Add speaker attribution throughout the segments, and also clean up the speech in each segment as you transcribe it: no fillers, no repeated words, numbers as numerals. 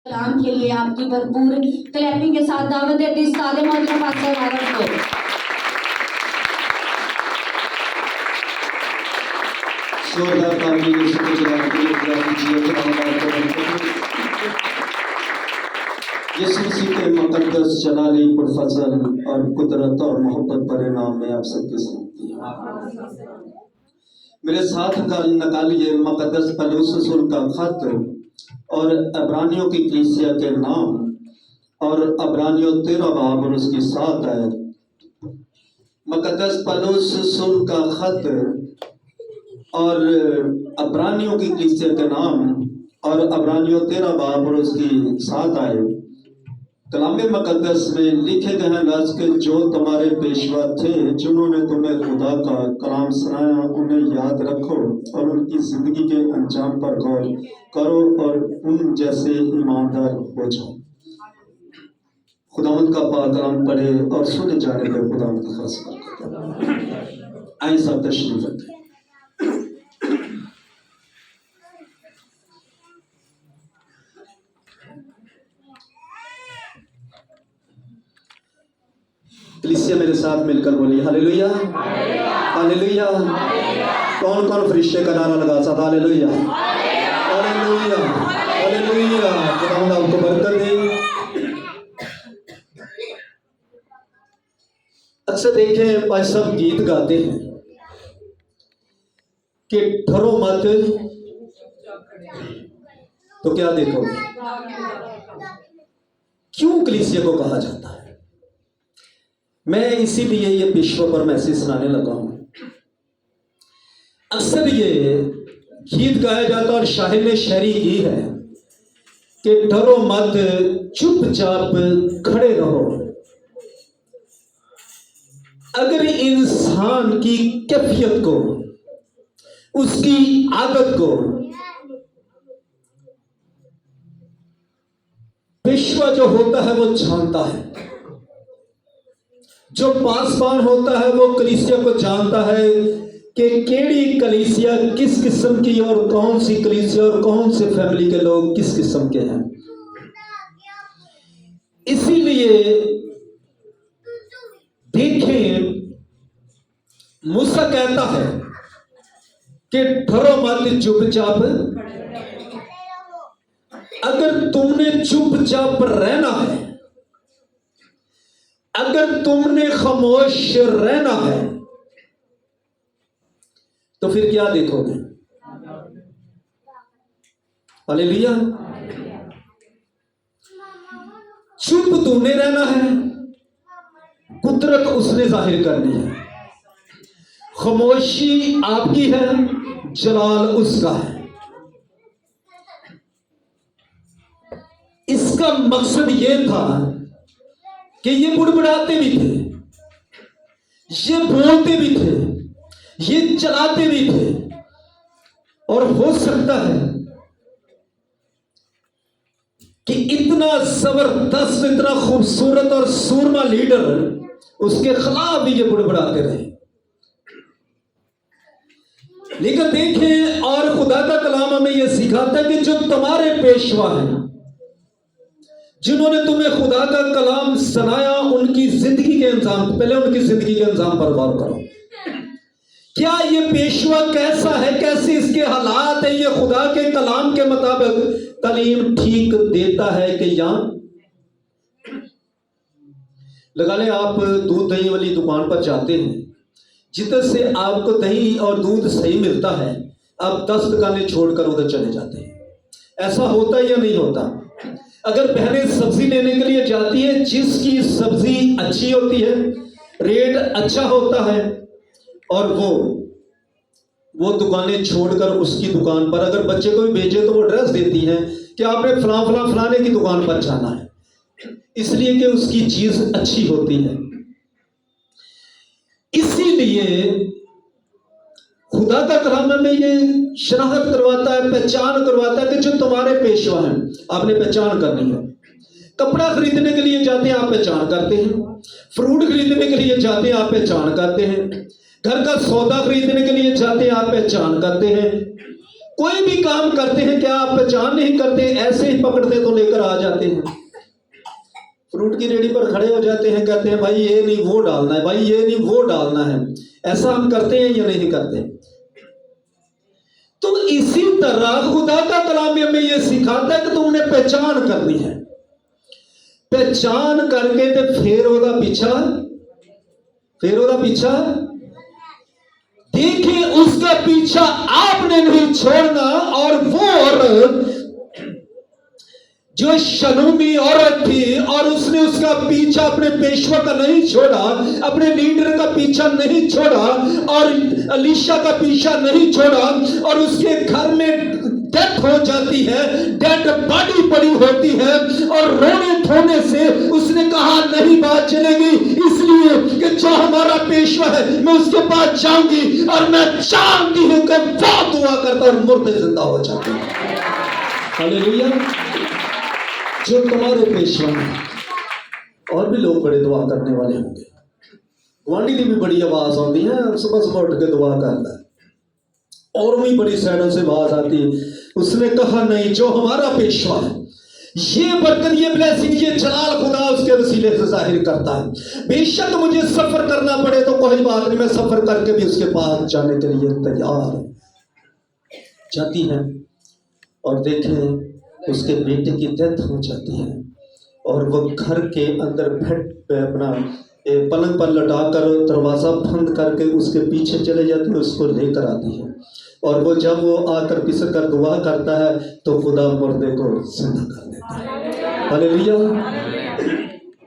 Speaker 1: कलाम के लिए आपकी भरपूर क्लैपिंग के साथ दावत देते इस सादे मौजूद पास्टर आरव को।
Speaker 2: जोरदार ताली के साथ चलाने के लिए यीशु मसीह के मुकद्दस जलाली पुरफजल और कुदरत और मोहब्बत भरे नाम में आप सबके साथ मेरे साथ का निकालिए मुकद्दस पौलुस रसूल का खत और अब्रानियों की कलीसिया के नाम और अब्रानियों 13 बाब और उसकी 7 आयत। मुकद्दस पौलुस रसूल का खत और अब्रानियों की कलीसिया के नाम और अब्रानियों 13 बाब और उसकी 7 आयत कलाम मुकद्दस में लिखे गए हैं लफ्ज़ के जो तुम्हारे पेशवा थे जिन्होंने तुम्हें खुदा का कलाम सुनाया उन्हें याद रखो और उनकी जिंदगी के अंजाम पर गौर करो और उन जैसे ईमानदार हो जाओ। खुदावंद का पाक कलाम पढ़े और सुने जाने पर खुदावंद की खास बरकत। आइए सब तशरीफ रखें। कलीसिया मेरे साथ मिलकर बोली हालेलुया हालेलुया। कौन कौन फरिश्ते का नारा लगा सकता हालेलुया हालेलुया हालेलुया। खुदावंद आपको बरकत दे। अक्सर देखें भाई सब गीत गाते हैं कि ठहरो मत, तो क्या देखोगे? क्यों कलीसिया को कहा जाता है? मैं इसीलिए ये विश्व पर मैसेज सुनाने लगा हूं। अक्सर ये गीत गाया जाता और शाहिर ने शायरी की है कि डरो मत चुपचाप खड़े रहो। अगर इंसान की कैफियत को, उसकी आदत को पेशवा जो होता है वो जानता है, जो पासबान होता है वो कलीसिया को जानता है कि केड़ी कलीसिया किस किस्म की और कौन सी कलीसिया और कौन से फैमिली के लोग किस किस्म के हैं। इसीलिए देखें मूसा कहता है कि ठहरो मत चुपचाप। अगर तुमने चुपचाप रहना है, अगर तुमने खामोश रहना है तो फिर क्या देखोगे? हालेलुया। चुप तुमने रहना है, कुदरत उसने जाहिर करनी है। खामोशी आपकी है, जलाल उसका है। इसका मकसद यह था कि ये बुड़बुड़ाते भी थे, ये बोलते भी थे, ये चलाते भी थे। और हो सकता है कि इतना जबरदस्त, इतना खूबसूरत और सूरमा लीडर, उसके खिलाफ भी ये बुड़बुड़ाते रहे। लेकिन देखें, और खुदा का कलाम हमें यह सिखाता है कि जो तुम्हारे पेशवा हैं, जिन्होंने तुम्हें खुदा का कलाम सुनाया, उनकी जिंदगी के अंजाम, पहले उनकी जिंदगी के अंजाम पर गौर करो। क्या ये पेशवा कैसा है, कैसे इसके हालात है, ये खुदा के कलाम के मुताबिक तालीम ठीक देता है कि या लगा ले। आप दूध दही वाली दुकान पर जाते हैं, जिधर से आपको दही और दूध सही मिलता है, आप 10 दुकानें छोड़कर उधर चले जाते हैं। ऐसा होता है या नहीं होता? अगर बहनें सब्जी लेने के लिए जाती है, जिसकी सब्जी अच्छी होती है, रेट अच्छा होता है, और वो दुकानें छोड़कर उसकी दुकान पर, अगर बच्चे को भी भेजे तो वो एड्रेस देती हैं कि आपने फलाने की दुकान पर जाना है, इसलिए कि उसकी चीज अच्छी होती है। इसीलिए खुदा का कलाम में ये शनाख्त करवाता है, पहचान करवाता है कि जो तुम्हारे पेशवा हैं, आपने पहचान करनी है। कपड़ा खरीदने के लिए जाते हैं, आप पहचान करते हैं। फ्रूट खरीदने के लिए जाते हैं, आप पहचान करते हैं। घर का सौदा खरीदने के लिए जाते हैं, आप पहचान करते हैं। कोई भी काम करते हैं क्या आप पहचान नहीं करते, ऐसे ही पकड़ते तो लेकर आ जाते हैं। फ्रूट की रेडी पर खड़े हो जाते हैं, कहते हैं भाई ये नहीं वो डालना है, भाई ये नहीं वो डालना है। ऐसा हम करते हैं या नहीं करते? तो इसी तरह खुदा का कलाम भी हमें ये सिखाता है कि तुमने पहचान करनी है। पहचान करके तो फिर ओदा पीछा देखिए, उसका पीछा आपने नहीं छोड़ना। और वो औरत जो शलूमी औरत थी और उसने उसका पीछा अपने पेशवा का नहीं छोड़ा, अपने लीडर का पीछा नहीं छोड़ा और अलीशा का पीछा नहीं छोड़ा, और उसके घर में डेथ हो जाती है, डेड बॉडी पड़ी होती है, और रोने धोने से उसने कहा नहीं बात चलेगी, इसलिए कि जो हमारा पेशवा है मैं उसके पास जाऊंगी और मैं जानती हूं कि वो दुआ करता और मुर्दे जिंदा हो जाते हैं। हालेलुया। जो तुम्हारे पेशवा हैं, और भी लोग बड़े दुआ करने वाले होंगे। गुआंढी की भी बड़ी आवाज आती है, सुबह सुबह उठ के दुआ करता है, और भी बड़ी साइडों से आवाज आती है। उसने कहा नहीं, जो हमारा पेशवा है, ये बरकत, ये ब्लेसिंग, ये जलाल खुदा उसके वसीले से जाहिर करता है। बेशक मुझे सफर करना पड़े तो कोई बात नहीं, मैं सफर करके भी उसके पास जाने के लिए तैयार जाती है। और देखें, उसके बेटे की डेथ हो जाती है और वो घर के अंदर बेड पे अपना पलंग पर लटाकर दरवाजा बंद करके उसके पीछे चले जाती है, उसको लेकर आती है। और वो जब वो आकर पिसक कर दुआ करता है तो खुदा मुर्दे को जिंदा कर देता है। हालेलुया।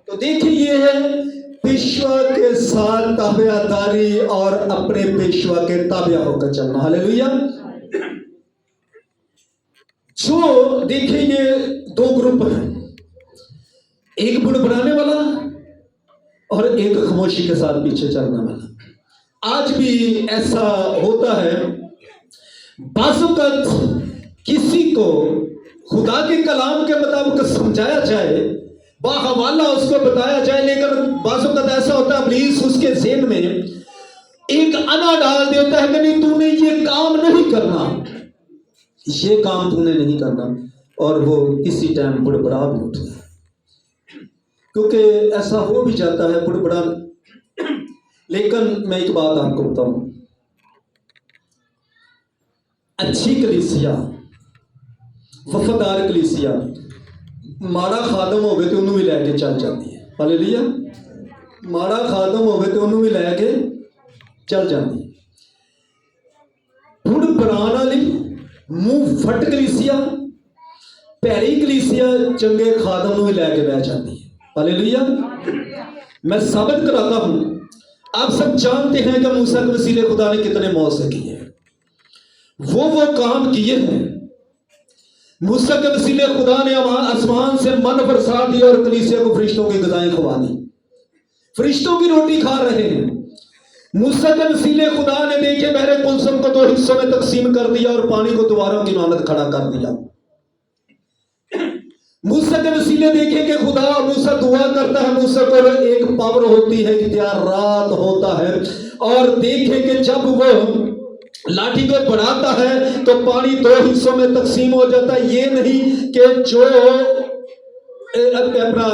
Speaker 2: तो देखिए, ये है पेशवा के साथ ताबेदारी और अपने पेशवा के ताबिया होकर चलना। हालेलुया। जो देखिए, ये दो ग्रुप हैं, एक बुड़बुड़ाने वाला और एक खामोशी के साथ पीछे चलने वाला। आज भी ऐसा होता है, बाज़ किसी को खुदा के कलाम के मुताबिक समझाया जाए, बाहवाला उसको बताया जाए, लेकिन बाज़ ऐसा होता है इब्लीस उसके ज़हन में एक अना डाल देता है कि नहीं, तूने ये काम नहीं करना, ये काम तूने नहीं करना, और वो किसी टाइम बुड़बड़ा भी उठता है, क्योंकि ऐसा हो भी जाता है बुड़बड़ा। लेकिन मैं एक बात आपको बताऊं, अच्छी कलीसिया, वफादार कलीसिया, माड़ा खादम होवे तो उन्होंने भी लैके चल जाती है। हालेलुया। माड़ा खादम होवे तो उन्होंने भी लैके चल जाती है। बुड़बड़ाने वाली मुंह फट कलीसिया, पैरी कलीसिया चंगे खादम भी लैके बह जाती है। हालेलुया। मैं साबित कराता हूं, आप सब जानते हैं कि मूसा के वसीले खुदा ने कितने मौत से किए हैं। वो काम किए हैं। मूसा के वसीले खुदा ने आसमान से मन बरसा दिया और कलीसिया को फरिश्तों की ग़िज़ाएं खवा दी, फरिश्तों की रोटी खा रहे हैं। मूसा के वसीले खुदा ने देखे बहरे कुलसम को दो हिस्सों में तकसीम कर दिया और पानी को दोबारा की मानत खड़ा कर दिया। मूसा के वसीले देखे कि खुदा, मूसा दुआ करता है, मूसा को एक पावर होती है, इख्तियार रात होता है, और देखे कि जब वो लाठी को बढ़ाता है तो पानी दो हिस्सों में तकसीम हो जाता है। ये नहीं कि जो अपना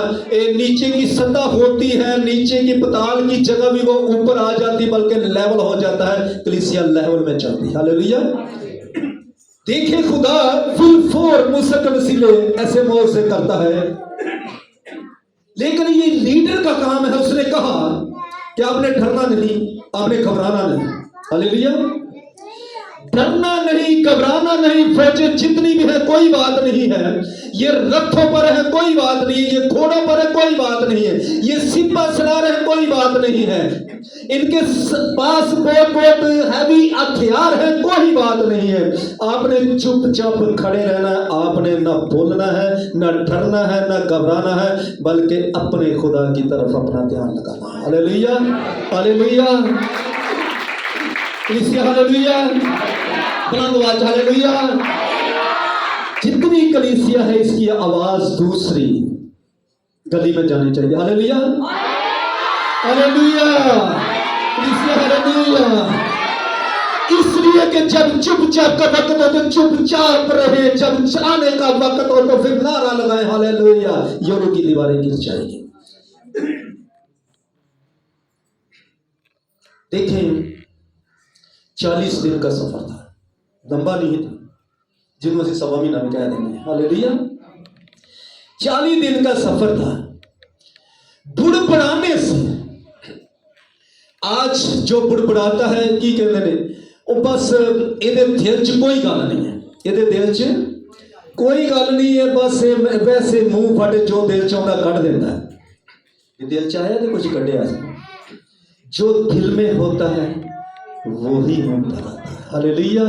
Speaker 2: नीचे की सतह होती है, नीचे की पताल की जगह भी वो ऊपर आ जाती, बल्कि लेवल हो जाता है, कलीसिया लेवल में चलती। हालेलुया। देखिए, खुदा फुल फोर मूसा के वसीले ऐसे मौत से करता है, लेकिन ये लीडर का काम है। उसने कहा कि आपने डरना नहीं, आपने घबराना नहीं। हालेलुया। डरना नहीं, घबराना नहीं। फौजें जितनी भी है कोई बात नहीं है, ये रथों पर है कोई बात नहीं है, ये घोड़ों पर है कोई बात नहीं है, ये सिपा सलार है कोई बात नहीं है, इनके पास बहुत हैवी हथियार है कोई बात नहीं है। आपने चुपचाप खड़े रहना है, आपने ना बोलना है, ना डरना है, ना घबराना है, बल्कि अपने खुदा की तरफ अपना ध्यान लगाना है। हालेलुया। हालेलुया। हालेलुया। बुलंद आवाज हालेलुया। जितनी कलीसिया है इसकी आवाज दूसरी गली में जानी चाहिए। हालेलुया। हालेलुया। कलीसिया हालेलुया। इसलिए इसलिए कि जब चुपचाप का वक्त हो तो चुपचाप रहे, जब चलाने का वक्त हो तो फिर नारा लगाए हालेलुया, योरों की दीवारें गिर जाएगी। देखें 40 दिन का सफर था, लंबा नहीं था, जिनमें से सवा महीना में कह देंगे हालेलुया। 40 दिन का सफर था। बुड़बुड़ाने से, आज जो बुड़बुड़ाता है की कहते ने वो बस ਇਹਦੇ ਦਿਲ 'ਚ कोई गल नहीं है, ਇਹਦੇ दिल 'ਚ कोई गल नहीं है, बस वैसे मुंह फट जो दिल 'ਚ आਉਂਦਾ ਕੱਢ देता है। ये दिल 'ਚ आया तो कुछ कढ़िया, जो दिल में होता है वो ही होता रहता है हालेलुया।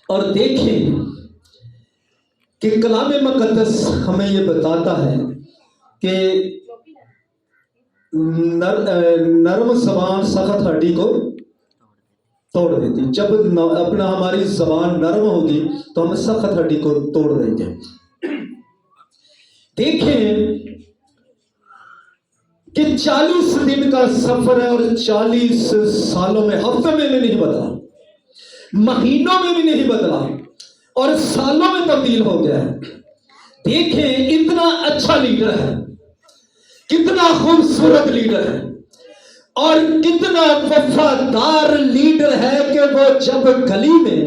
Speaker 2: और देखें कि कलाम मुकद्दस हमें ये बताता है कि नर्म जबान सख्त हड्डी को तोड़ देती। जब अपना हमारी जबान नर्म होगी तो हम सख्त हड्डी को तोड़ देंगे। देखें कि 40 दिन का सफर है और 40 सालों में, हफ्तों में भी नहीं बदला, महीनों में भी नहीं बदला और सालों में तब्दील हो गया है। देखें इतना अच्छा लीडर है, कितना खूबसूरत लीडर है और कितना वफादार लीडर है कि वो जब गली में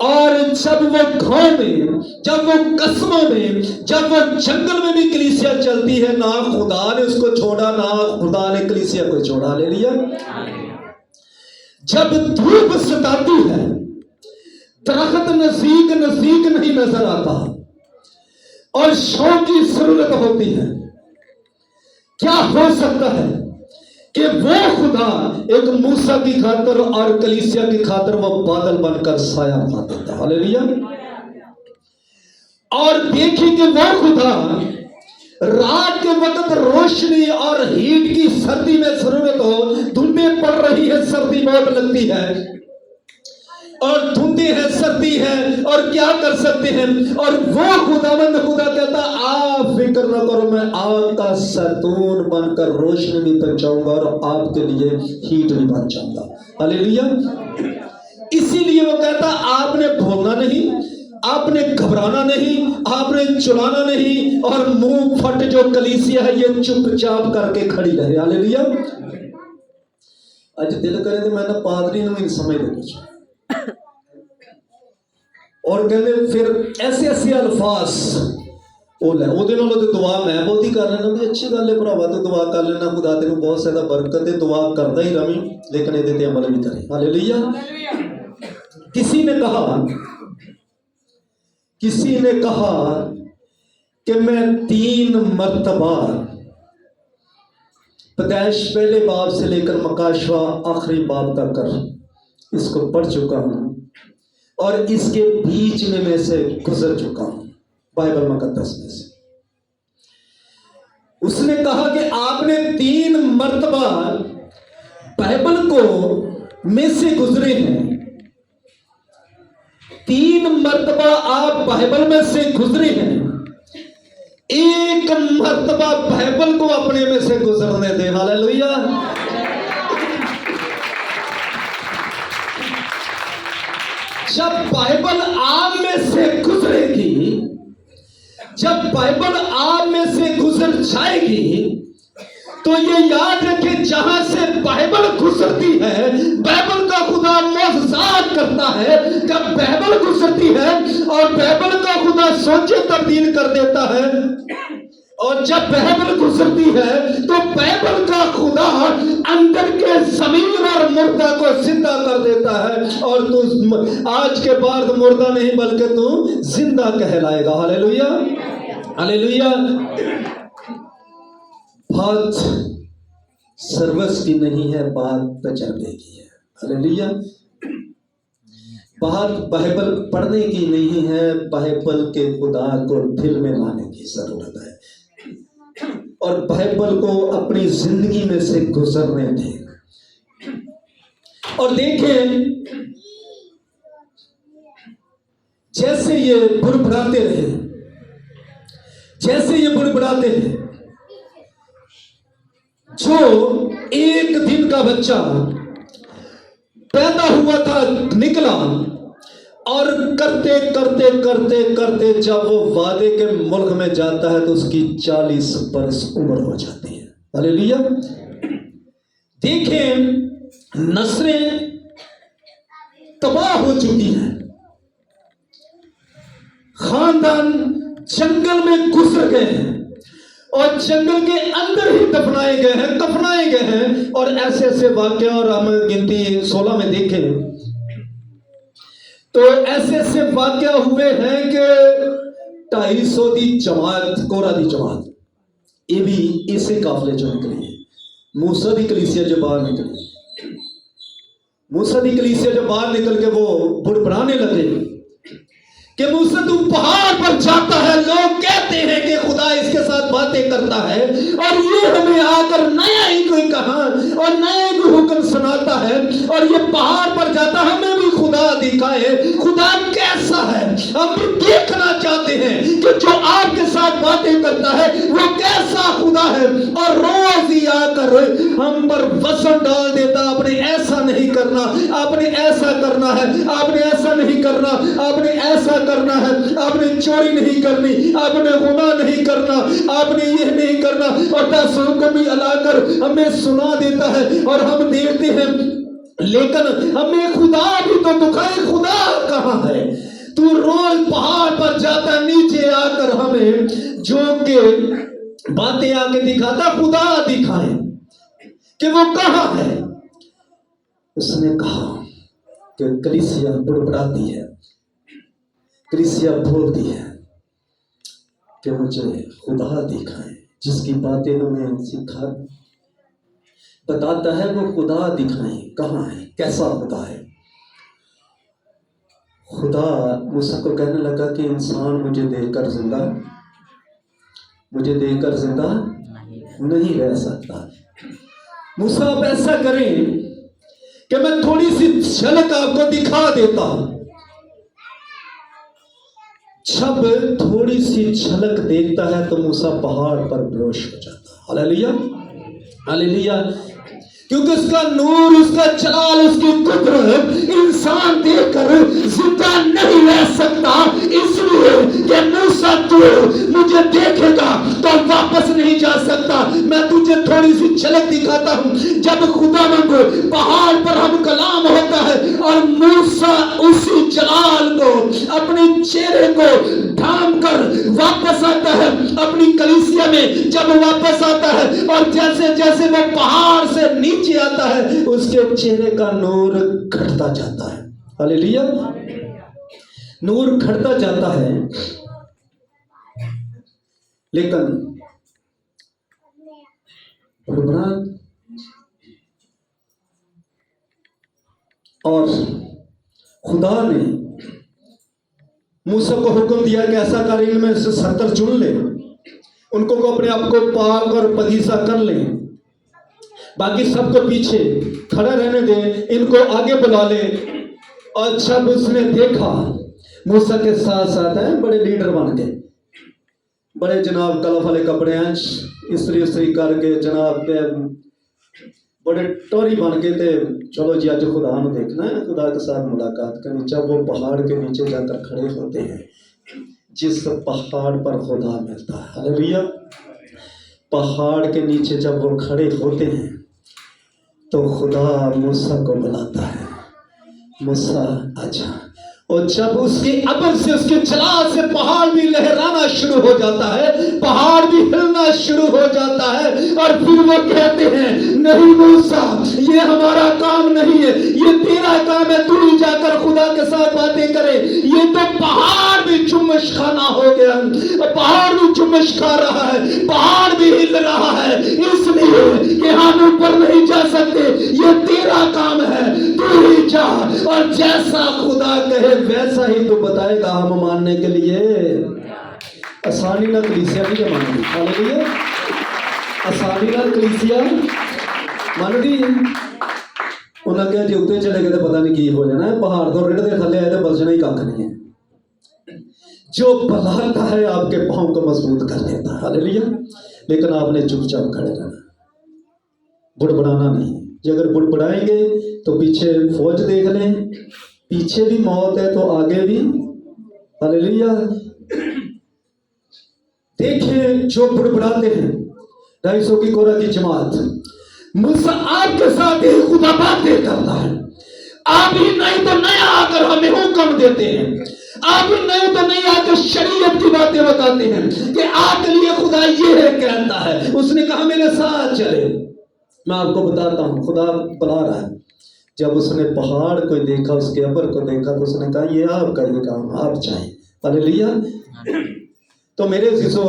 Speaker 2: और जब वो गांव में, जब वो कस्बों में, जब वो जंगल में भी कलीसिया चलती है, ना खुदा ने उसको छोड़ा ना खुदा ने कलीसिया को छोड़ा। ले लिया। जब धूप सताती है, दरख्त नजदीक नजदीक नहीं नजर आता और शौ की जरूरत होती है, क्या हो सकता है कि वो खुदा एक मूसा की खातिर और कलीसिया की खातिर वो बादल बनकर साया बना देता है हालेलुया। और देखिए कि वो खुदा रात के वक्त रोशनी और हीट की, सर्दी में जरूरत हो, धुंधें पड़ रही है, सर्दी बहुत लगती है और धुंधे है, सर्दी है और क्या कर सकते हैं, और वो खुदावंद खुदा कहता आप फिक्र न करो, मैं आग का सैतून बनकर रोशनी भी पहुंचाऊंगा और आपके लिए हीट भी बन जाऊंगा हालेलुया। इसीलिए वो कहता आपने भोगना नहीं, आपने घबराना नहीं, आपने चुराना नहीं और मुंह फट जो कलीसिया है ये चुपचाप करके खड़ी रहे हालेलुया। आज दिल करे तो मैं ना पादरी नहीं समझ कुछ और कहते फिर ऐसे ऐसे अल्फाज दुआ मैं बहुत ही कर लेना भी अच्छी गल है भरावा, तो दुआ कर लेना, खुदा तेन बहुत ज्यादा बरकत है, दुआ करता ही रवी लेकिन ये अमल भी करे हालेलुया। किसी ने कहा कि मैं 3 मर्तबा पैदाइश पहले बाब से लेकर मकाशवा आखिरी बाब तक कर इसको पढ़ चुका हूं और इसके बीच में मैं से गुजर चुका हूं बाइबल मुकद्दस में से। उसने कहा कि आपने 3 मर्तबा बाइबल को में से गुजरे हैं, 3 मर्तबा आप बाइबल में से गुजरे हैं, 1 मर्तबा बाइबल को अपने में से गुजरने दे हालेलुया। जब बाइबल आप में से गुजरेगी, जब बाइबल आप में से गुजर जाएगी तो ये याद रखें जहां से बाइबल गुजरती है बाइबल का खुदा मौजूद करता है। जब बाइबल गुजरती है और बाइबल का खुदा सोचे तब्दील कर देता है और जब बाइबल गुजरती है तो बाइबल का खुदा अंदर के जमीन और मुर्दा को जिंदा कर देता है और तू आज के बाद मुर्दा नहीं बल्कि तू जिंदा कहलाएगा हालेलुया हालेलुया। बात सर्वस की नहीं है, बात तजर्बे की है हालेलुया। बात बाइबल पढ़ने की नहीं है, बाइबल के खुदा को दिल में लाने की जरूरत है और बाइबल को अपनी जिंदगी में से गुजरने दें। और देखें जैसे ये बुड़बुड़ाते रहे, जैसे ये बुड़बुड़ाते हैं, जो एक दिन का बच्चा पैदा हुआ था, निकला, और करते करते करते करते जब वो वादे के मुल्क में जाता है तो उसकी 40 बरस उम्र हो जाती है। हालेलुया। देखें, नस्लें तबाह हो चुकी हैं, खानदान जंगल में घुस गए हैं और जंगल के अंदर ही दफनाए गए हैं, कफनाए गए हैं। और ऐसे ऐसे वाक्य, और हम गिनती 16 में देखें तो ऐसे ऐसे वाक्य हुए हैं कि 250 दी जमात, कोरा दी जमात, ये भी इसे काफले जो निकली है। मूसा दी कलीसिया जो बाहर निकली, मूसा दी कलीसिया जो बाहर निकल के वो बुड़बड़ाने लगे कि मूसा तू पहाड़ पर जाता है, लोग कहते हैं कि खुदा इसके साथ बातें करता है, और ये हमें आकर नया ही कोई कहा और नया ही कोई हुक्म सुनाता है, और ये पहाड़ पर जाता है, हमें भी खुदा दिखाए, खुदा कैसा है। हम भी देखना चाहते हैं कि जो आपके साथ बातें करता है वो कैसा खुदा है, और रोज ही आकर हम पर वसन डाल देता, आपने ऐसा नहीं करना, आपने ऐसा करना है, आपने ऐसा नहीं करना, आपने ऐसा करना है, आपने चोरी नहीं करनी, आपने गुनाह नहीं करना, आपने यह नहीं करना, और 10 हुक्म भी अलाकर हमें सुना देता है। और हम देखते हैं, लेकिन हमें खुदा भी तो दुखाए, खुदा कहाँ है? तू रोज पहाड़ पर जाता, नीचे आकर हमें जो के बातें आके दिखाता, खुदा दिखाए कि वो कहाँ है। उसने कहा कि कलीसिया बुड़बड़ाती है, कलीसिया बोलती है कि मुझे खुदा दिखाए, जिसकी बातें हमें सिखा बताता है वो खुदा दिखाए, कहाँ है, कैसा खुदा है। खुदा मूसा को कहने लगा कि इंसान मुझे देखकर जिंदा नहीं रह सकता। मूसा आप ऐसा करें कि मैं थोड़ी सी झलक आपको दिखा देता हूं। जब थोड़ी सी झलक देखता है तो मूसा पहाड़ पर बेहोश हो जाता है। Hallelujah, hallelujah. क्योंकि उसका नूर, उसका जलाल, उसकी कुदरत इंसान देखकर जिंदा नहीं रह सकता। इसलिए कि मूसा तू मुझे देखेगा तो वापस नहीं जा सकता। मैं तुझे थोड़ी सी झलक दिखाता हूं। जब खुदावंद पहाड़ पर हम कलाम होता है और मूसा उसी जलाल को, अपने चेहरे को ढांप कर वापस आता है अपनी कलीसिया में। जब वापस आता है और जैसे जैसे वो पहाड़ से नीचे आता है, उसके चेहरे का नूर घटता जाता है। हालेलुया, नूर घटता जाता है। लेकिन और खुदा ने मूसा को हुक्म दिया कि ऐसा कर, इनमें से 70 चुन ले, उनको को अपने आप को पाक और पदीसा कर ले, बाकी सबको पीछे खड़ा रहने दे, इनको आगे बुला ले। और जब उसने देखा मूसा के साथ साथ है बड़े लीडर बन गए, बड़े जनाब कलफ वाले कपड़े हैं, इस्त्री करके जनाब पे बड़े टोरी बन के थे। चलो जी आज खुदा ने देखना है, खुदा के साथ मुलाकात करनी। जब वो पहाड़ के नीचे जाकर खड़े होते हैं, जिस पहाड़ पर खुदा मिलता है, हालेलुया, पहाड़ के नीचे जब वो खड़े होते हैं तो खुदा मूसा को बुलाता है, मूसा आजा। और जब उसकी अबर से, उसके जलाल से पहाड़ भी लहराना शुरू हो जाता है, पहाड़ भी हिलना शुरू हो जाता है। और फिर वो कहते हैं, नहीं मूसा, ये हमारा काम नहीं है, ये तेरा काम है, तू ही जाकर खुदा के साथ बातें करे। ये तो पहाड़ भी चुम्बश खाना हो गया, पहाड़ भी चुम्बश खा रहा है, पहाड़ भी हिल रहा है, इसलिए कि हम ऊपर नहीं जा सकते, ये तेरा काम है, तू ही जा। और जैसा खुदा कहे वैसा ही तो बताएगा हम मानने के लिए। आसानी ना कलीसिया भी मानती, हालेलुया, आसानी ना कलीसिया मान दी। उन्हें कहा जी उत्ते चले गए तो पता नहीं की हो जाना है, पहाड़ तो रिड़ के थले आए तो बचना ही कख नहीं है। जो बुलाता है आपके पांव को मजबूत कर देता है, हालेलुया। लेकिन आपने चुपचाप खड़े रहना, बुड़बड़ाना नहीं, ये अगर बुड़बुड़ाएंगे तो पीछे फौज देख लें, पीछे भी मौत है तो आगे भी। हालेलुया। देखिए जो बुड़बुड़ाते हैं 250 की कोरा की जमात, मूसा आपके साथ ही खुदा बातें करता है। आप ही नहीं तो नया आकर हमें हुक्म देते हैं, आप ही नहीं तो नहीं आकर शरीयत की बातें बताते हैं कि आपके लिए खुदा ये है कहता है। उसने कहा मेरे साथ चले। मैं आपको बताता हूं खुदा बुला रहा है। जब उसने पहाड़ को देखा, उसके अबर को देखा, तो उसने कहा ये आपका ये काम आप चाहें। हालेलुया। तो मेरे अजीजों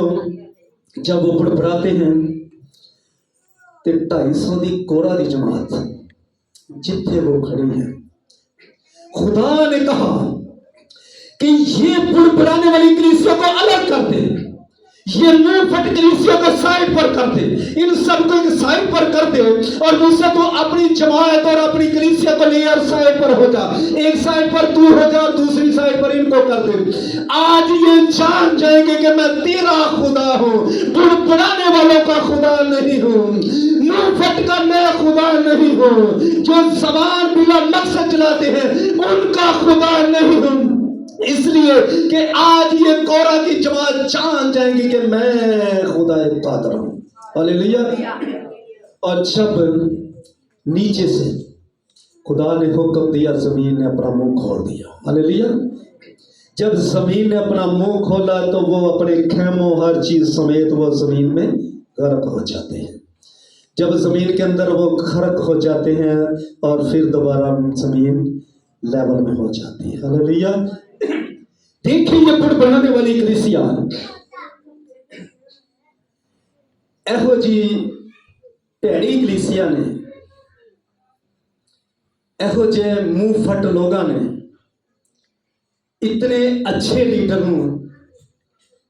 Speaker 2: जब वो बुड़बुड़ाते हैं तो 250 की कोरा की जमात जिथे वो खड़ी है, खुदा ने कहा कि ये बुड़बुड़ाने वाली कलीसिया को अलग कर दे, ये मुंह फट कलीसिया को साइड पर कर दे, इन सबको एक साइड पर कर दे। और मूसा तो अपनी जमात और अपनी कलीसिया को ले और साइड पर हो जा, एक साइड पर तू हो जा और दूसरी साइड पर इनको कर दे। आज ये जान जाएंगे कि मैं तेरा खुदा हूं, बुड़बुड़ाने वालों का खुदा नहीं हूं, मुंह फट का मैं खुदा नहीं हूं, जो जबान बिला मकसद चलाते हैं उनका खुदा नहीं हूं। इसलिए कि आज ये कोरा की जमात जान जाएंगी कि मैं खुदा कादिर हूं। हालेलुया। और जब नीचे से खुदा ने हुक्म दिया, जमीन ने अपना मुंह खोल दिया। हालेलुया। जब जमीन ने अपना मुंह खोला तो वो अपने खेमों हर चीज समेत वो जमीन में गर्क हो जाते हैं। जब जमीन के अंदर वो खरक हो जाते हैं और फिर दोबारा जमीन लेवल में हो जाती है। हालेलुया। देखिए ये बुड़बुड़ाने वाली कलीसिया एहो जी भैड़ी कलीसिया ने, एहो जे मुंह फट लोगां ने इतने अच्छे लीडर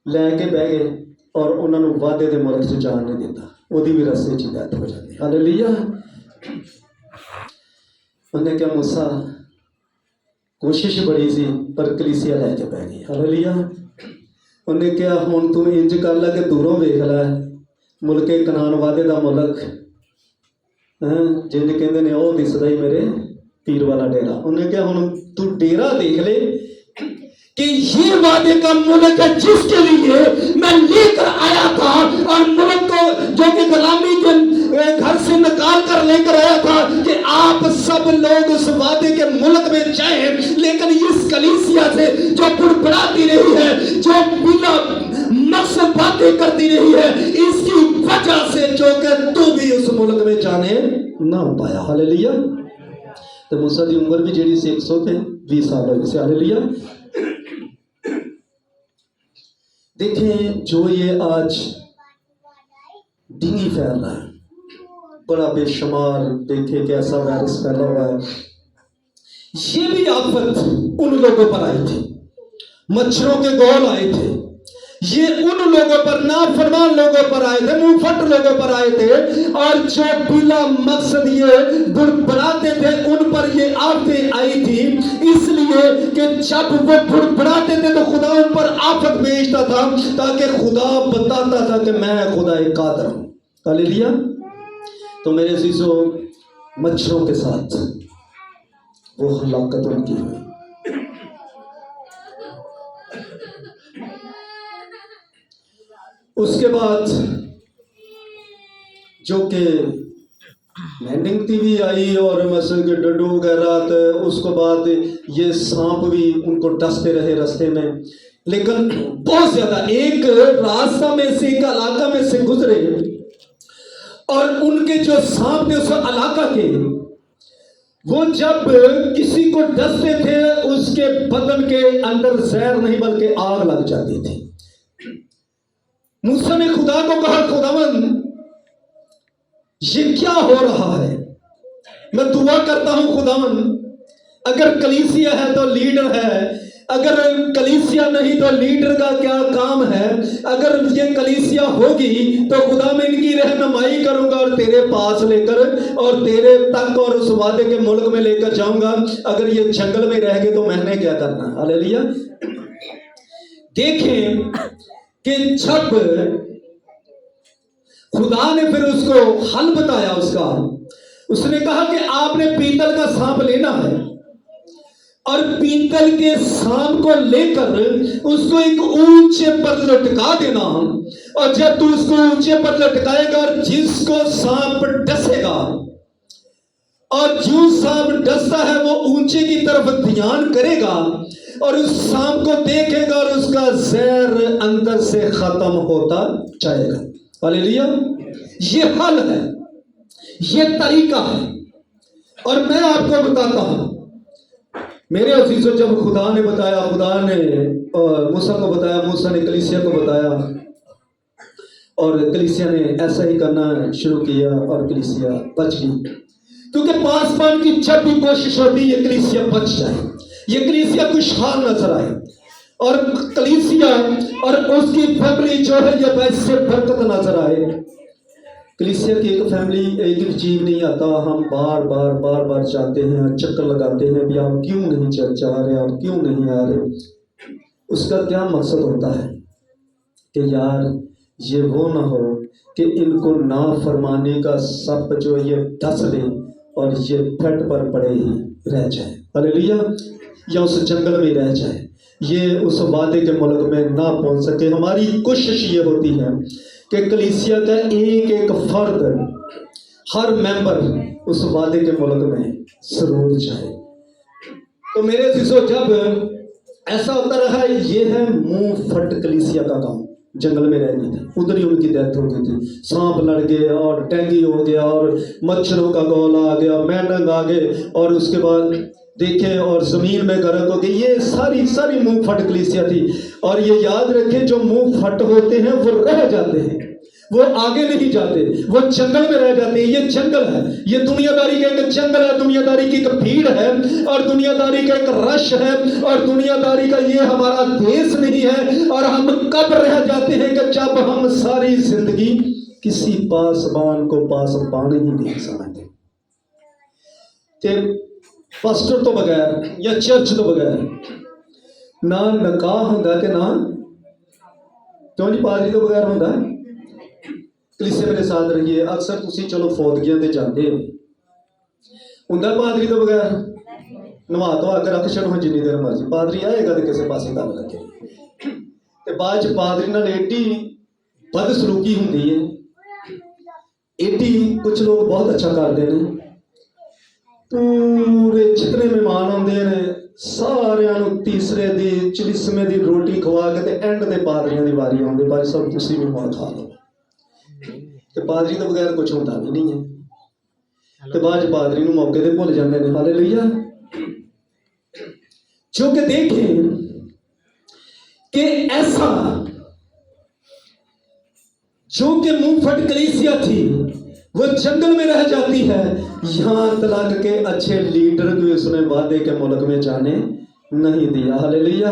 Speaker 2: लैके बह गए और उन्होंने वादे के मुल्क च जान नहीं दिता, ओदी भी रस्ते च डेथ हो जाती। हालेलुया। उन्हें क्या मूसा कोशिश बड़ी सी पर कलीसिया लैके बह गई। हालेलुया। उन्हें क्या हुण तू इंज कर ला कि दूरों वेख लै मुल्के कनान वादे का मुल्क जिन्हें कहते ने वो दिसदा ही मेरे पीर वाला डेरा। उन्हें क्या हुण तू डेरा देख ले कि ये वादे का मुल्क है जिसके लिए मैं लेकर आया था, और मुल्क को जो कि गुलामी के घर से निकाल कर लेकर आया था कि आप सब लोग उस वादे के मुल्क में जाएं। लेकिन इस कलीसिया से जो बुड़बुड़ाती रही है, जो बिना मकसद बातें करती रही है, इसकी वजह से जो कि तू भी उस मुल्क में जाने ना पाया। हालेलुया। तो मूसा की उम्र भी जेडी सी 120 साल हो गई। हालेलुया। देखें जो ये आज डेंगू फैल रहा है, बड़ा बेशुमार, देखे कैसा वायरस फैला हुआ है। ये भी आफत उन लोगों पर आई थी, मच्छरों के गोल आए थे, ये उन लोगों पर, नाफरमान लोगों पर आए थे, मुंह फट लोगों पर आए थे, और जो बिला मकसद ये बुड़बुड़ाते थे उन पर ये आफतें आई थी। इसलिए कि जब वो बुड़बुड़ाते थे तो खुदा उन पर आफत भेजता था ताकि खुदा बताता था कि मैं खुदा एक कादिर हूं। हालेलुया। तो मेरे अजीजों मच्छरों के साथ वो हलाकत उनकी हुई। उसके बाद जो कि लैंडिंग टीवी आई और मसल के डड्डू वगैरह, तो उसके बाद ये सांप भी उनको डसते रहे रास्ते में। लेकिन बहुत ज्यादा एक रास्ता में से, एक इलाका में से गुजरे और उनके जो सांप थे उस इलाका के, वो जब किसी को डसते थे उसके बदन के अंदर जहर नहीं बल्कि आग लग जाती थी। मूसा ने खुदा को कहा, खुदावन ये क्या हो रहा है? मैं दुआ करता हूं खुदावन, अगर कलीसिया है तो लीडर है, अगर कलीसिया नहीं तो लीडर का क्या काम है? अगर ये कलीसिया होगी तो खुदा मैं इनकी रहनुमाई करूंगा और तेरे पास लेकर और तेरे तक और उस वादे के मुल्क में लेकर जाऊंगा। अगर ये जंगल में रह गए तो मैंने क्या करना? हालेलुया। देखें कि जब खुदा ने फिर उसको हल बताया,
Speaker 3: उसने कहा कि आपने पीतल का सांप लेना है और पीतल के सांप को लेकर उसको एक ऊंचे पर लटका देना, और जब तू उसको ऊंचे पर लटकाएगा और जिसको सांप डसेगा और जो सांप डसता है वो ऊंचे की तरफ ध्यान करेगा और उस सांप को देखेगा और उसका जहर अंदर से खत्म होता जाएगा। हालेलुया। ये हल है, ये तरीका है। और मैं आपको बताता हूं, मेरे अजीजों, जब खुदा ने बताया, खुदा ने मूसा को बताया, मूसा ने कलीसिया को बताया और कलीसिया ने ऐसा ही करना शुरू किया और कलीसिया बच गई। क्योंकि पासवान की जब भी कोशिश होती है ये कलीसिया बच जाए, ये कलीसिया खुशहाल नजर आए और कलीसिया और उसकी फैमिली जो है ये वैसे बरकत नजर आए। कलीसिया की एक फैमिली, एक जीव नहीं आता, हम बार बार बार बार जाते हैं, चक्कर लगाते हैं भी आप क्यों नहीं चर्च आ रहे, आप क्यों नहीं आ रहे। उसका क्या मकसद होता है कि यार ये वो ना हो कि इनको ना फरमाने का सप जो ये डस ले और ये फट पर पड़े ही रह जाए। हालेलुया। या उस जंगल में रह जाए, ये उस वादे के मुल्क में ना पहुंच सके। हमारी कोशिश ये होती है कि कलीसिया का एक एक फर्द, हर मेंबर उस वादे के मुल्क में जरूर जाए। तो मेरे अजीजों, जब ऐसा होता रहा, ये है मुंह फट कलीसिया का काम। जंगल में रह गई थी, उधर ही उनकी डेथ हो गई थी, सांप लड़ गए और डेंगू हो गया और मच्छरों का गोला आ गया, मेंढक आ गए और उसके बाद देखे और जमीन में गर्क हो गई। ये सारी सारी मुंह फट कलीसिया थी। और ये याद रखें, जो मुंह फट होते हैं वो रह जाते हैं, वो आगे नहीं जाते, वो जंगल में रह जाते हैं। ये जंगल है, ये दुनियादारी का एक जंगल है, दुनियादारी की एक भीड़ है और दुनियादारी का एक रश है और दुनियादारी का ये हमारा देश नहीं है। और हम कब रह जाते हैं कि जब हम सारी जिंदगी किसी पासबान को पासबान ही नहीं समझते कि पास्टर तो बगैर या चर्च तो बगैर ना निकाह होंदा ते ना क्यों जी पादरी तो बगैर होंदा। कलीसिया मेरे साथ रहिए, अक्सर तुसी चलो फौतगियां ते जाते हुंदा पादरी तो बगैर, नवा तो अगर रख छड़ो जिन्नी देर मर्जी, पादरी आएगा तो किसी पासे गल लगे ते बाद च पादरी नाल एडी बदसलूकी हुंदी है, एडी कुछ लोग बहुत अच्छा करते हैं, पूरे जितने मेहमान आते हैं सारिਆਂ ਨੂੰ तीसरे दी चलिसवें दी रोटी खवा के ते एंड ते पादरियां दी वारी आउंदी, भाई सब तुसी भी मौत खा लो। ते पादरी तो बगैर कुछ होता भी नहीं है। तो बाद पादरी नूं मौके ते भुल जांदे ने। हालेलुया। जो कि देखें कि ऐसा जो कि मुंहफट कलीसिया थी वो जंगल में रह जाती है, यहां तक के अच्छे लीडर भी उसने वादे के मुल्क में जाने नहीं दिया। हालेलुया।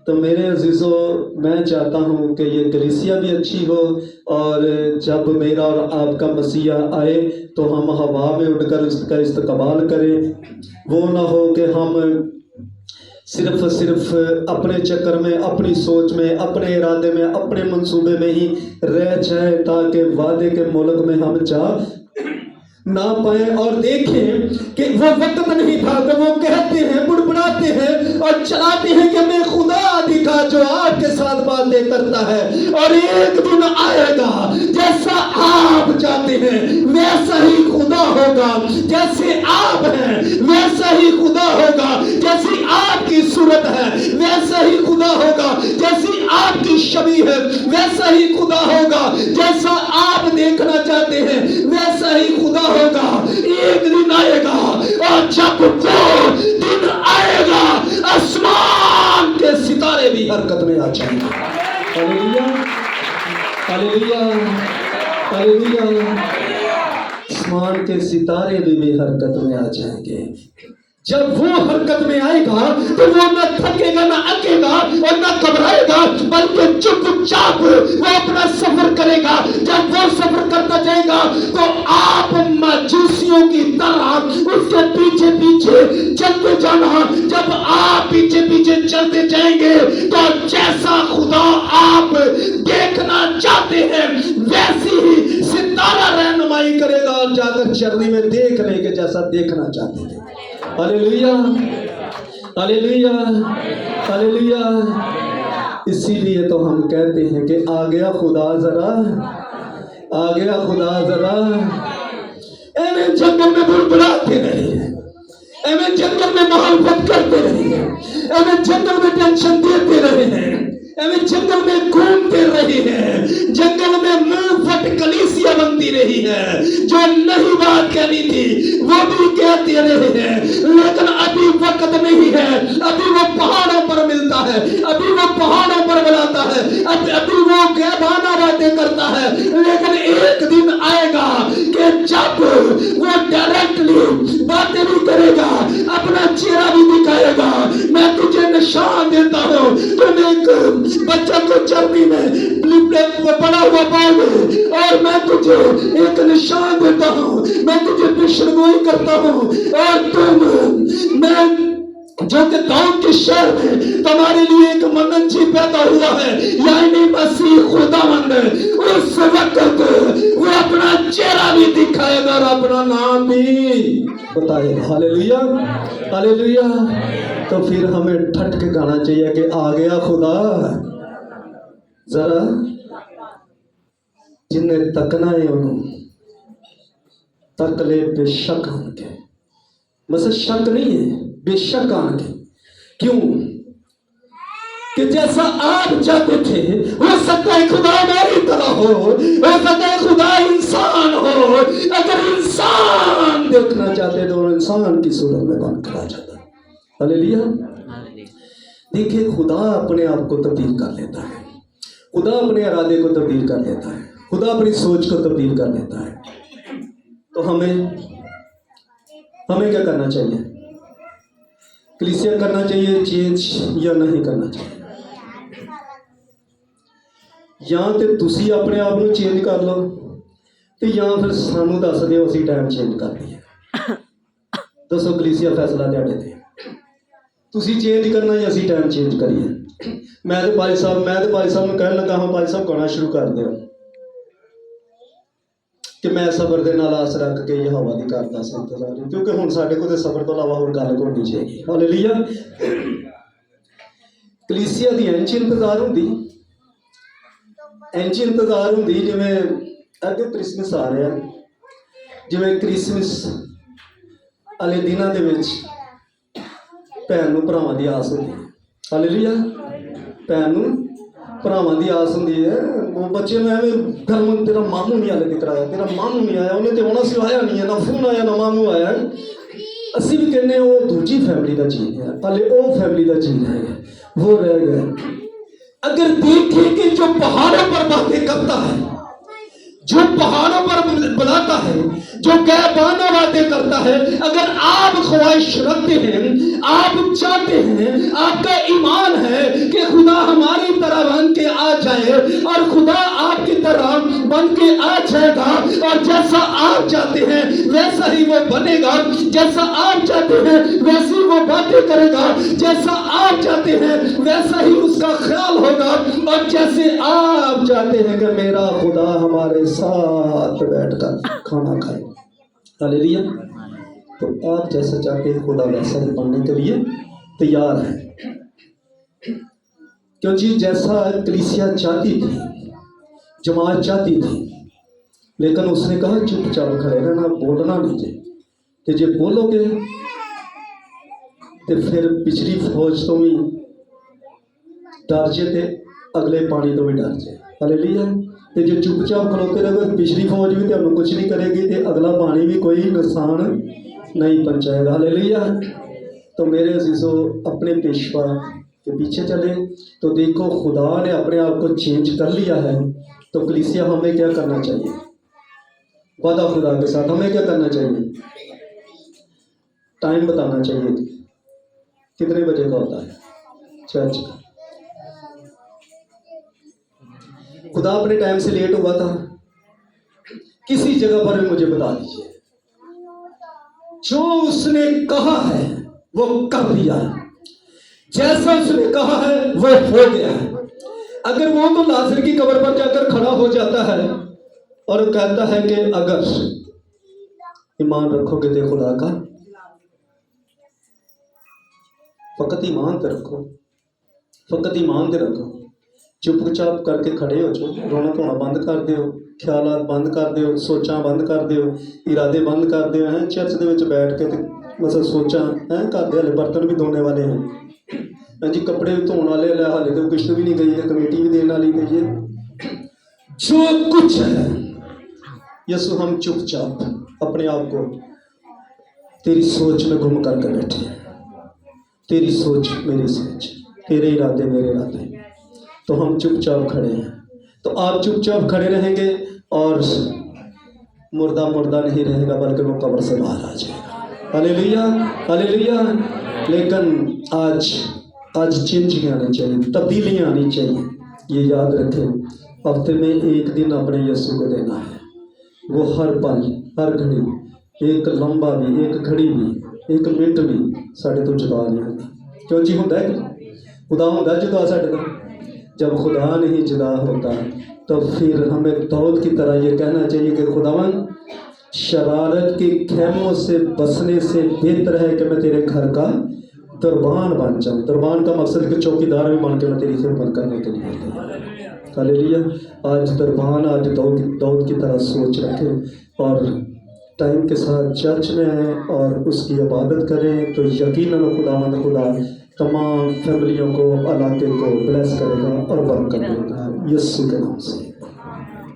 Speaker 3: तो मेरे अजीजों, मैं चाहता हूं कि ये कलीसिया भी अच्छी हो और जब मेरा और आपका मसीहा आए तो हम हवा में उड़कर उसका इस्तकबाल करें। वो ना हो कि हम सिर्फ अपने चक्कर में, अपनी सोच में, अपने इरादे में, अपने मंसूबे में ही रह जाए ताकि वादे के मुल्क में हम जा ना पाए। और देखें कि वो वक्त नहीं था तो वो कहते हैं, बुड़बुड़ाते हैं और चलाते हैं कि मैं खुदा दिखा जो आपके साथ बातें करता है और एक दिन आएगा जैसा आप चाहते हैं वैसा ही खुदा होगा, जैसे आप हैं वैसा ही खुदा होगा, जैसी आपकी सूरत है वैसा ही खुदा होगा, जैसी आपकी छवि है वैसा ही खुदा होगा, जैसा आप देखना चाहते हैं वैसा ही खुदा होगा। एक दिन आएगा और जब वो दिन आएगा आसमान के सितारे भी हरकत में आ जाएंगे। Hallelujah, hallelujah, hallelujah. आसमान के सितारे भी हरकत में आ जाएंगे। जब वो हरकत में आएगा तो वो न थकेगा, न अकेगा और न घबराएगा, बल्कि चुपचाप वो अपना सफर करेगा। जब वो सफर करता जाएगा तो आप मजूसियों की तरह उसके पीछे पीछे चलते जाना। जब आप पीछे पीछे चलते जाएंगे तो जैसा खुदा आप देखना चाहते हैं वैसी ही सितारा रहनुमाई करेगा और जाकर जाकर चरनी में देख ले के जैसा देखना चाहते थे। Hallelujah, hallelujah, hallelujah. इसीलिए तो हम कहते हैं कि आ गया खुदा जरा, आ गया खुदा जरा। एवं जंगल में बुड़बुड़ाते रहे, एवं जंगल में मोहब्बत करते रहे, एवं जंगल में टेंशन देते रहे हैं, एवं जंगल में घूमते रहे हैं, जंगल में मुंह फट कलीसिया बनती रही है। जो नहीं बात कहनी थी वो भी कहते रहे हैं, लेकिन अभी वक्त नहीं है। अभी वो पहाड़ों पर मिलता है, अभी वो पहाड़ों पर बुलाता है, अभी वो गैबाना बातें करता है। लेकिन एक दिन आएगा कि जब वो डायरेक्टली बातें भी करेगा, अपना चेहरा भी दिखाएगा। मैं तुझे निशान देता हूं, तुम एक बच्चा को चरनी में पड़ा हुआ पाओगे, और मैं तुझे एक निशान देता हूं, मैं तुझे पेशगोई करता हूं, और तुम मैं जो कि गांव के शहर में तुम्हारे लिए एक मनंजी पैदा हुआ है, यानी मसीह खुदावंद, उस वक्त वो अपना चेहरा भी दिखाएगा और अपना नाम भी बताएगा। Hallelujah, hallelujah. तो फिर हमें ठट के गाना चाहिए कि आ गया खुदा जरा। जिन्हें तकना है उन्होंने तक ले बेशक आनके, बस शक नहीं है, बेशक आनके। क्यों? कि जैसा आप चाहते थे, हो सकता है खुदा मेरी तरह हो सकता है खुदा इंसान हो। अगर इंसान देखना चाहते तो इंसान की सूरत में बनकर आ जाता। हालेलुया। देखिए, खुदा अपने आप को तब्दील कर लेता है, खुदा अपने इरादे को तब्दील कर लेता है, खुदा अपनी सोच को तब्दील कर लेता है। तो हमें क्या करना चाहिए? कलीसिया करना चाहिए चेंज या नहीं करना चाहिए? या तो तुसी अपने आप को चेंज कर लो, तो या फिर सानू दस दो असी टाइम चेंज कर दिए। दसो कलीसिया फैसला तुहाडे ते, तुसी चेंज करना या असी टाइम चेंज करिए? मैं तो भाई साहब ਨੂੰ ਕਹਿਣ ਲੱਗਾ ਹਾਂ, भाई साहब गाना शुरू कर दिया कि मैं सबर के नाल आस रख के यहोवा दी करदा सी इंतजार, क्योंकि हुण साडे कोल सबर तो इलावा होर गल कोई नहीं चाहिए। हालेलुया। कलीसिया दी इंज इंतजार हुंदी जिवें अगे क्रिसमस आ रहा, जिवें क्रिसमस वाले दिनां दे विच भैन नूं भरावां दी आस हुंदी है। हालेलुया। भैन नूं भरावां दी आस हुंदी है। वो बच्चे में गरम, तेरा मामू नहीं हाले तक आया, तेरा मामू नहीं आया, उन्हें तो आना सी आया नहीं है, ना फोन आया ना मामू आया। असी भी कहने वो दूजी फैमिली का जीन है, हाले वो फैमिली का जीन है, वो रह गया। अगर देखें कि जो पहाड़ों पर बातें करता है, जो पहाड़ों पर बुलाता है, जो गैबाना बातें करता है, अगर आप ख्वाहिश रखते हैं, आप चाहते हैं, आपका ईमान है कि खुदा हमारी तरह बन के आ जाए, और खुदा आपकी तरह बन के आ जाएगा, और जैसा आप चाहते हैं वैसा ही वो बनेगा, जैसा आप चाहते हैं वैसी वो बातें करेगा, जैसा आप चाहते हैं वैसा ही उसका ख्याल होगा, और जैसे आप चाहते हैं कि मेरा खुदा हमारे साथ बैठकर खाना खाए। हालेलुया। तो आप जैसा चाहते हैं खुदा वैसा ही बनने के लिए तैयार है, क्योंकि जैसा कलीसिया चाहती थी, जमात चाहती थी, लेकिन उसने कहा चुपचाप खड़े रहना, बोलना नहीं चाहिए, कि जे बोलोगे तो फिर पिछली फौज तो भी डर जे, ते अगले पानी तो भी डर जे। हालेलुया। तो जो चुपचाप खलोते रहोगे, पिछली फौज भी तुहानू कुछ नहीं करेगी, तो अगला पानी भी कोई नुकसान नहीं पहुंचाएगा। हालेलुया। तो मेरे अजीजों, अपने पेशवा के पीछे चले तो देखो खुदा ने अपने आप को चेंज कर लिया है। तो कलीसिया हमें क्या करना चाहिए? वादा खुदा के साथ हमें क्या करना चाहिए? टाइम बताना चाहिए, कितने बजे का होता है चर्च का। खुदा अपने टाइम से लेट हुआ था, किसी जगह पर भी मुझे बता दीजिए। जो उसने कहा है वो कर दिया है, जैसा उसने कहा है वो हो गया है। अगर वो तो लाजर की कब्र पर जाकर खड़ा हो जाता है और कहता है कि अगर ईमान रखोगे तो खुदा का, फकत ईमान तो रखो, फकत ईमान तो रखो। चुपचाप करके खड़े हो जाओ, रोना धोना बंद कर दो, ख्यालात बंद कर दो, सोचा बंद कर दो, इरादे बंद कर दो। हैं चर्च दे विच बैठ के मतलब सोचा हैं घर दे हले बर्तन भी धोने वाले हैं, हैं जी कपड़े भी धोने वाले, हाले तो किश्त भी नहीं गई है, कमेटी भी देने वाली है। जो कुछ है यसु, हम चुपचाप अपने आप को तेरी सोच में गुम करके बैठे हैं। तेरी सोच मेरी सोच, तेरे इरादे मेरे इरादे, तो हम चुपचाप खड़े हैं। तो आप चुपचाप खड़े रहेंगे और मुर्दा मुर्दा नहीं रहेगा, बल्कि वो कब्र से बाहर आ जाएगा। Hallelujah, hallelujah. लेकिन आज चेंजिंग आनी चाहिए, तब्दीलियाँ आनी चाहिए। ये याद रखें, हफ्ते में एक दिन अपने यीशु को देना है। वो हर पल हर घड़ी, एक लम्बा भी, एक घड़ी भी, एक मिनट भी साढ़े तो जुदा नहीं होता। क्यों जी होता है खुदा होता है जुदा साढ़े तो। जब खुदा नहीं जुदा होता तो फिर हमें दाऊद की तरह ये कहना चाहिए कि खुदावन, शरारत के खेमों से बसने से बेहतर है कि मैं तेरे घर का दरबान बन जाऊँ। दरबान का मकसद कि चौकीदार भी बन के मैं तेरी खिदमत करने के लिए। हालेलुया। आज दरबान, आज दाऊद की तरह सोच रखें और टाइम के साथ चर्च में आए और उसकी इबादत करें, तो यकीनन खुदा तमाम फैमिलियों को, इलाके को ब्लेस करेगा और बरकत देगा, यीशु के नाम से।